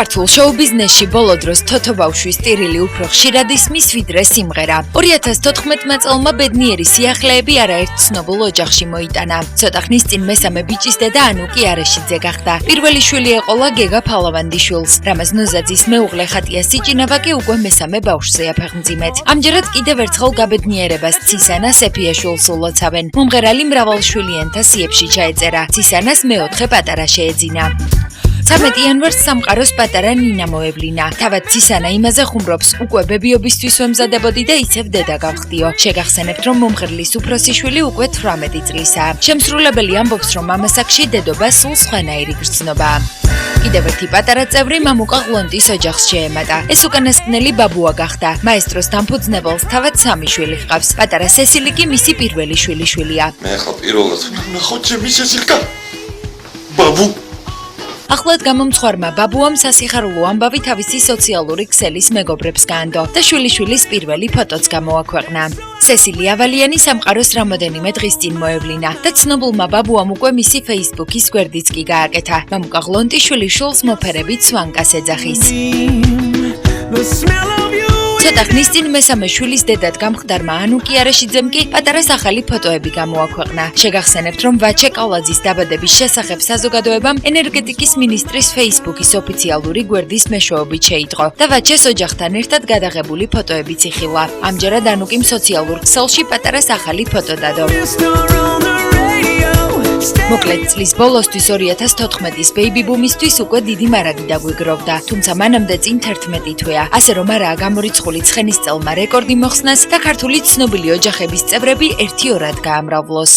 ქართულ შოუ-ბიზნესში ბოლო დროს თოთო ბავშვის ტირილი უფრო ხშირად ისმის ვიდრე სიმღერა. 2014 წელმა ბედნიერი სიახლეები არაერთ ცნობილ ოჯახში მოიტანა. ცოტა ხნის წინ მესამე ბიჭის დედა ანუკი არეშიძე გახდა. პირველი შვილი ეყოლა გეგა ფალავანდიშვილს. რამაზ ნოზაძის მეუღლე ხატია სიჭინავა კი უკვე მესამე ბავშვზე აფეხმძიმეთ. ამჯერად კიდევ ერთხელ გაბედნიერებას ცისანა სეფიაშვილს ულოცავენ. მომღერალი მრავალშვილიანთა სიებში ჩაეწერა. ცისანას მეოთხე პატარა შეეძინა. 13 იანვარს სამყაროს პატარა ნინა მოევლინა. თავად ცისანა იმაზე ხუმრობს, უკვე ბებიობისთვის ვემზადებოდი და ისევ დედა გავხდიო. შეგახსენებთ, რომ მომღერლის უფროსი შვილი უკვე 18 წლისაა. შემსრულებელი ამბობს, რომ ამასაკში დედობა სულ სხვანაირი გრძნობა. კიდევ ერთი პატარა წევრი მამუკა ღლონტის ოჯახს შეემატა. ეს უკანასკნელი ბაბუა გახდა. მაესტროს დამფუძნებელს თავად 3 შვილი ჰყავს. პატარა სესილი კი მისი პირველი შვილიშვილია. მე ახლა პირველად ვნახოთ ჩემი სესილკა. ბაბუ ახლად გამომცხვარმა ბაბუამ სასიხარულო ამბავი თავისი სოციალური ქსელის მეგობრებს გაანდო და შვილიშვილის პირველი ფოტოც გამოაქვეყნა. სესილი ავალიანი სამყაროს რამოდენიმე დღის წინ მოევლინა და ცნობილმა ბაბუამ უკვე მისი Facebook-ის გვერდიც კი გააკეთა. მამუკა ღლონტი შვილიშვილს მოფერებით სვანკას ეძახის. ცოტა ხნის წინ მესამე შვილის დედად გამხდარმა ანუკი არეშიძემ კი პატარას ახალი ფოტოები გამოაქვეყნა. შეგახსენებთ, რომ ვაჩე კალაძის დაბადების შესახებ საზოგადოებამ ენერგეტიკის მინისტრის Facebook-ის ოფიციალური გვერდის მეშვეობით შეიტყო და ვაჩეს ოჯახთან ერთად გადაღებული ფოტოებიც იხილა. ამჯერად ანუკიმ სოციალურ ქსელში პატარას ახალი ფოტო დადო. მოკლედ წლის ბოლოსთვის 2014-ის ბეიბი-ბუმისთვის უკვე დიდი მარაგი დაგვიგროვდა, თუმცა მანამდე წინ 11 თვეა, ასე რომ არაა გამორიცხული ცხენისწელმა რეკორდი მოხსნას და ქართული ცნობილი ოჯახების წევრები 1-2-რად გაამრავლოს.